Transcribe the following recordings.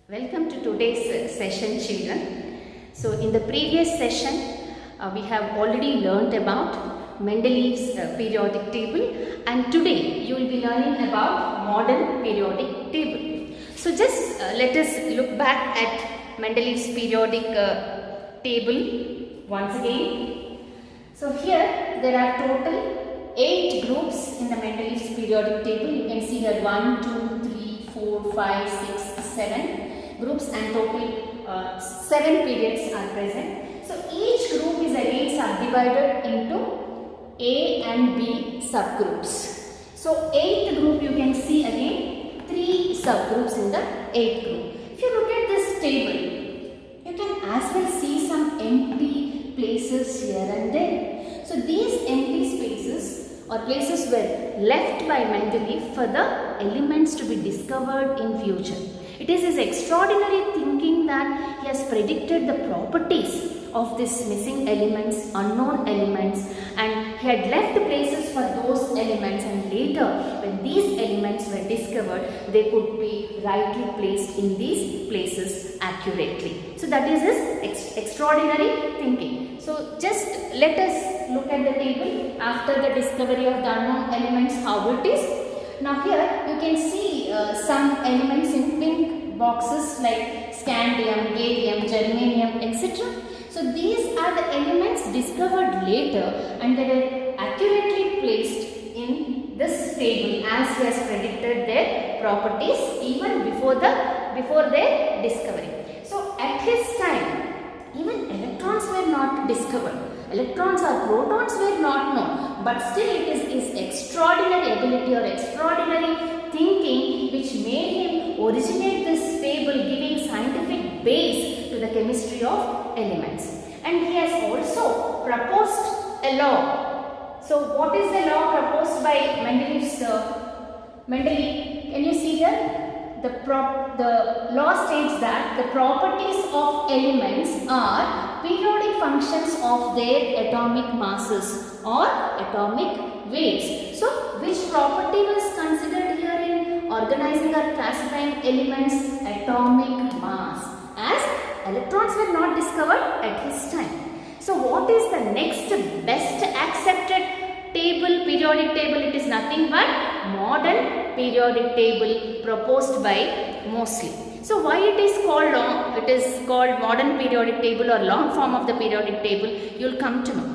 Welcome to today's session, children. So in the previous session, we have already learnt about Mendeleev's periodic table, and today you will be learning about modern periodic table. So just let us look back at Mendeleev's periodic table once again. So here there are total 8 groups in the Mendeleev's periodic table. You can see here 1, 2, 3, 4, 5, 6, 7 groups, and total 7 periods are present. So each group is again subdivided into A and B subgroups. So 8th group, you can see again 3 subgroups in the 8th group. If you look at this table, you can as well see some empty places here and there. So these empty spaces or places were left by Mendeleev for the elements to be discovered in future. It is his extraordinary thinking that he has predicted the properties of these missing elements, unknown elements, and he had left places for those elements, and later when these elements were discovered, they could be rightly placed in these places accurately. So that is his extraordinary thinking. So just let us look at the table after the discovery of the unknown elements, how it is. Now here you can see some elements in pink boxes like scandium, gallium, germanium, etc. So these are the elements discovered later, and they were accurately placed in this table as he has predicted their properties even before their discovery. So at his time, even electrons were not discovered. Electrons or protons were not known, but still it is his extraordinary ability or extraordinary thinking which made him originate this table, giving scientific base to the chemistry of elements. And he has also proposed a law. So what is the law proposed by Mendeleev? Can you see here? The law states that the properties of elements are periodic functions of their atomic masses or atomic weights. So which property was considered here in organizing or classifying elements? Atomic mass, as electrons were not discovered at his time. So what is the next best accepted periodic table? It is nothing but modern periodic table proposed by Moseley. So why it is called modern periodic table or long form of the periodic table, you will come to know.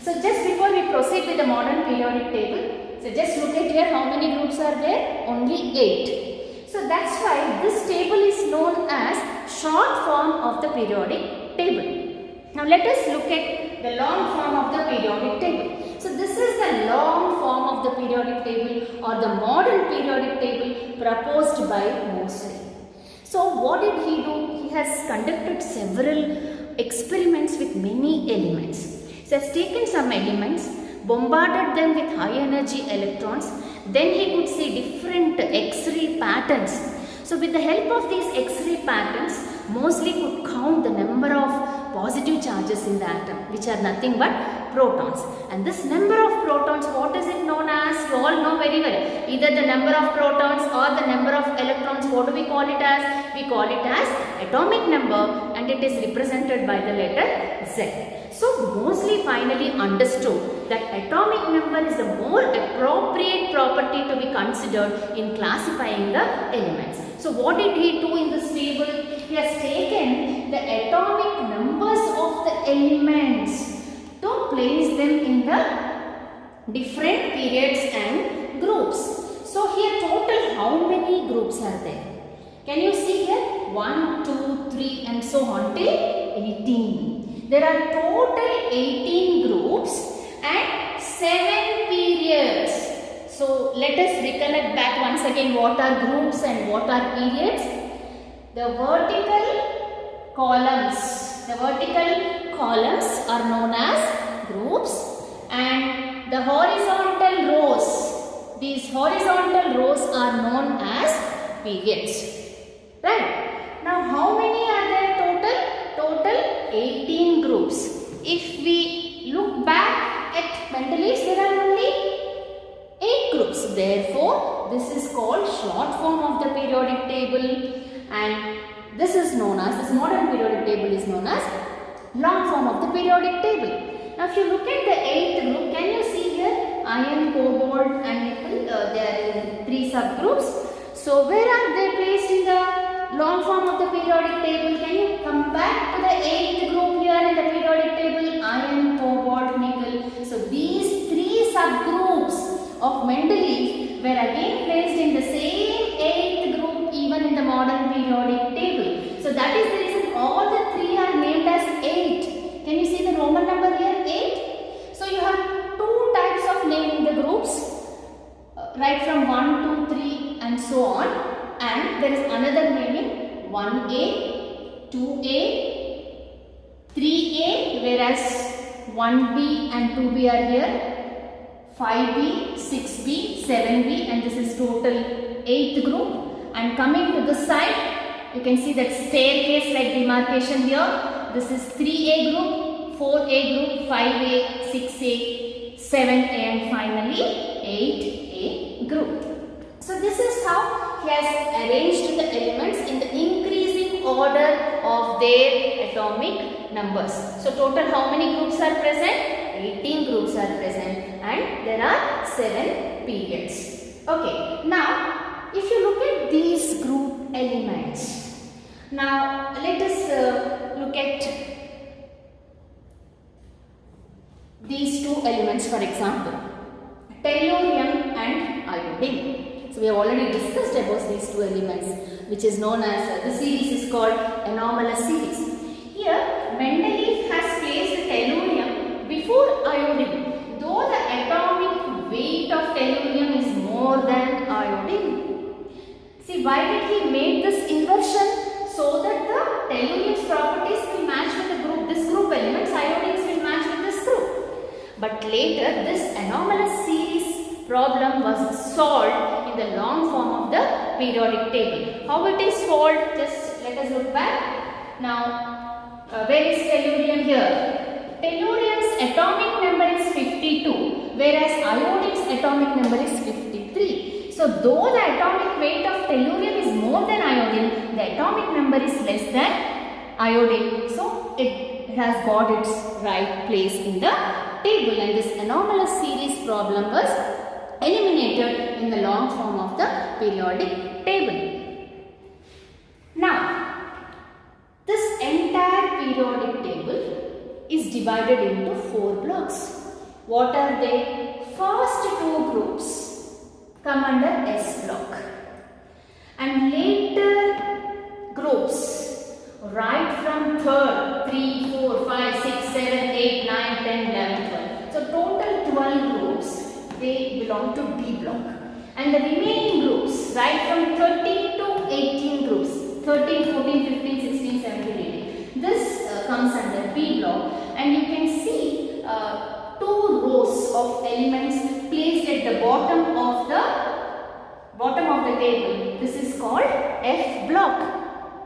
So just before we proceed with the modern periodic table, so just look at here, how many groups are there? Only 8. So that's why this table is known as short form of the periodic table. Now let us look at the long form of the periodic table. So this is the long form of the periodic table or the modern periodic table proposed by Moseley. So what did he do? He has conducted several experiments with many elements. He has taken some elements, bombarded them with high energy electrons, then he could see different X-ray patterns. So with the help of these X-ray patterns, Moseley could count the number of positive charges in the atom, which are nothing but protons. And this number of protons, what is it known as? You all know very well. Either the number of protons or the number of electrons, what do we call it as? We call it as atomic number, and it is represented by the letter Z. So Moseley finally understood that atomic number is the more appropriate property to be considered in classifying the elements. So what did he do in this table? He has taken the atomic numbers of the elements to place them in the different periods and groups. So here total how many groups are there? Can you see here? 1, 2, 3 and so on till 18. There are total 18 groups and 7 periods. So let us recollect back once again what are groups and what are periods. The vertical columns are known as groups, and the horizontal rows, these horizontal rows are known as periods. Right? Now how many are there total? Total 18 groups. If we look back at Mendeleev's, there are only 8 groups. Therefore, this is called short form of the periodic table, and this is known as, this modern periodic table is known as long form of the periodic table. Now if you look at the 8th group, can you see here iron, cobalt and nickel, they are in 3 subgroups. So where are they placed in the long form of the periodic table? Can you come back to the 8th group here in the periodic table? Iron, cobalt, nickel. So these 3 subgroups of Mendeleev were again placed in the same 8th group even in the modern periodic table. So that is the reason all the 3 are named as 8. Can you see the Roman number here? 8. So you have 2 types of naming the groups, right from 1, 2, 3 and so on. And there is another naming 1A, 2A, 3A, whereas 1B and 2B are here, 5B, 6B, 7B, and this is total 8th group. And coming to this side, you can see that staircase like demarcation here. This is 3A group, 4A group, 5A, 6A, 7A and finally 8A group. So this is how he has arranged the elements in the increasing order of their atomic numbers. So total how many groups are present? 18 groups are present and there are 7 periods. Okay, now if you look at these group elements, now let us look at these 2 elements, for example, tellurium and iodine. So we have already discussed about these 2 elements, which is known as, the series is called anomalous series. Here Mendeleev has placed tellurium before iodine, though the atomic weight of tellurium is more than iodine. See, why did he make this inversion? So that the tellurium's properties will match with the group, this group elements, iodines will match with this group. But later this anomalous series problem was solved in the long form of the periodic table. How it is solved? Just let us look back. Now, where is tellurium here? Tellurium's atomic number is 52, whereas iodine's atomic number is 53. So, though the atomic weight of tellurium is more than iodine, the atomic number is less than iodine. So, it has got its right place in the table, and this anomalous series problem was eliminated in the long form of the periodic table. Now, this entire periodic table is divided into 4 blocks. What are they? First 2 groups come under S block, and later groups right from 3rd, 3, 4, 5, 6, 7, 8, 9, 10, 11, 12. So total 12 groups, they belong to B block, and the remaining groups right from 13 to 18 groups, 13, 14, 15, 16, 17, 18. This comes under B block, and you can see 2 rows of elements placed at the bottom of the table. This is called F block.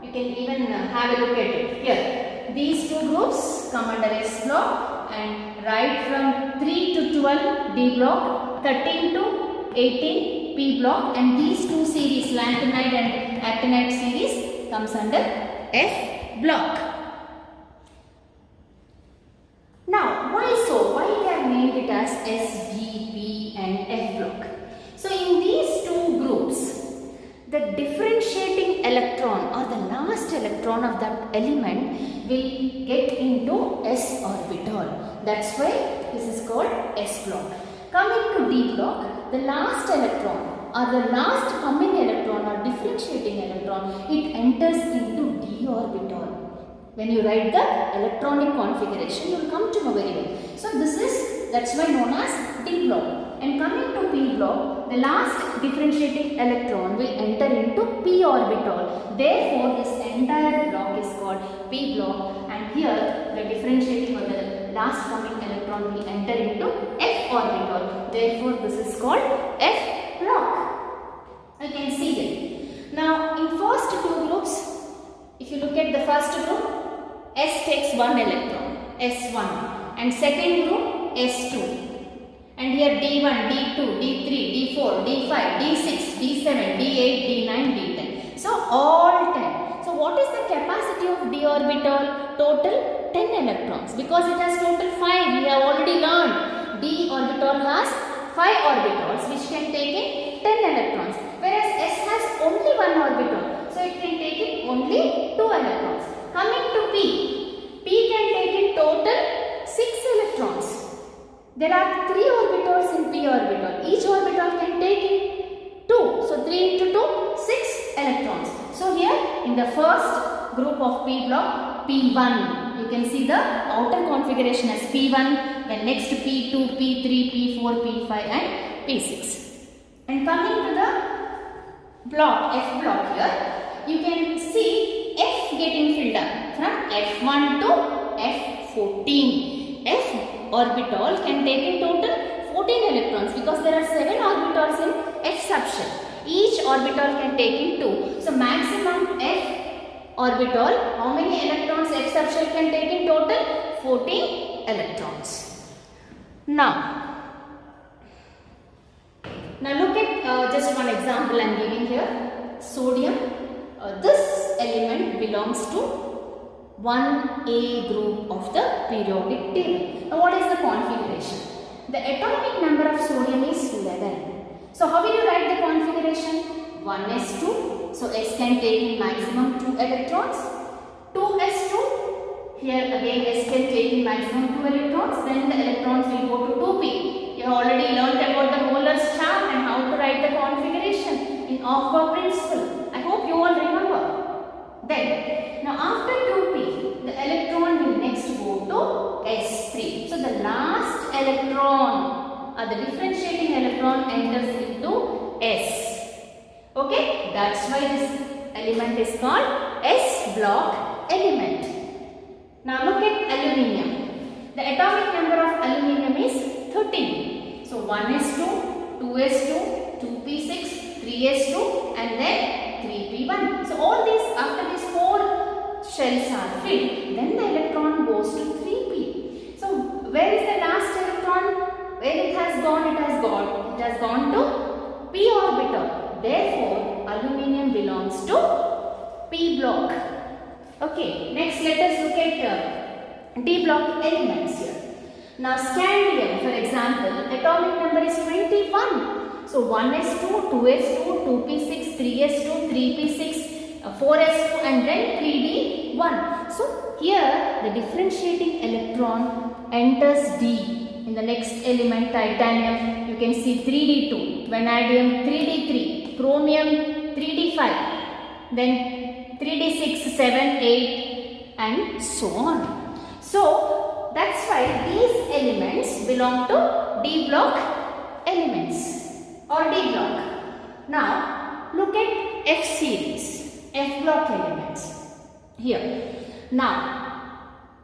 You can even have a look at it here. These 2 groups come under S block, and right from 3 to 12 D block, 13 to 18 P block, and these 2 series, lanthanide and actinide series, comes under F block. Now, why so? Why they have named it as S, D, P and F block? So in these 2 groups, the differentiating electron or the last electron of that element will get into S orbital. That's why this is called S block. Coming to D block, the last electron or the last coming electron or differentiating electron, it enters into D orbital. When you write the electronic configuration, you will come to know very well. So that's why known as D block. And coming to P block, the last differentiating electron will enter into P orbital. Therefore, this entire block is called P block, and here the differentiating or the last coming electron will enter into F orbital. Therefore, this is called F block. You can see it. Now, in first 2 groups, if you look at the first group, S takes 1 electron, S1, and second group, S2. And here D1, D2, D3, D4, D5, D6, D7, D8, D9, D10. So all 10. So what is the orbital, total 10 electrons, because it has total 5. We have already learned d orbital has 5 orbitals which can take in 10 electrons, whereas s has only 1 orbital, so it can take in only 2 electrons. Coming to p can take in total 6 electrons. There are 3 orbitals in p orbital. Each orbital can take in 2. So 3 into 2, 6 electrons. So here in the first group of p block, p1, you can see the outer configuration as p1, then next p2, p3, p4, p5 and p6. And coming to the block, f block here, you can see f getting filled up from f1 to f14. F orbital can take in total 14 electrons because there are 7 orbitals in f subshell. Each orbital can take in 2. So maximum f orbital, how many electrons f subshell can take in total? 14 electrons. Now look at just one example I am giving here. Sodium. This element belongs to 1A group of the periodic table. Now what is the configuration? The atomic number of sodium is 11. So how will you write the configuration? 1s2. So s can take in maximum 2 electrons. 2s2. Here again s can take in maximum 2 electrons. Then the electrons will go to 2p. You have already learnt about the molar chart and how to write the configuration in Aufbau principle. I hope you all remember. Then, now after 2p, the electron will next go to s3. So the last electron, the differentiating electron enters into s. Okay, that's why this element is called s block element. Now look at aluminium. The atomic number of aluminium is 13. So 1s2, 2s2, 2p6, 3s2 and then 3p1. So all these, after these 4 shells are filled, then the electron goes to 3p. So where is the last electron? Where it has gone? It has gone to p orbital. Therefore, aluminium belongs to p block. Okay, next let us look at d block elements here. Now scandium, for example, atomic number is 21. So 1s2, 2s2, 2p6, 3s2, 3p6, 4s2 and then 3d1. So here the differentiating electron enters d. In the next element, titanium, you can see 3d2, vanadium 3d3, chromium 3d5, then 3d6, 7, 8 and so on. So that's why these elements belong to d block elements or d block. Now look at f series, f block elements here. Now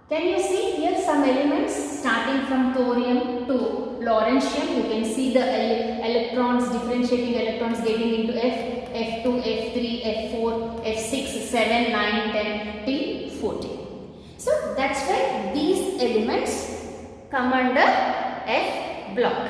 can you see here some elements starting from thorium to lawrencium? You can see the electrons, differentiating electrons getting into f, f2, f3, f4, f6, 7, 9, 10 till 14. So that's why these elements come under f block.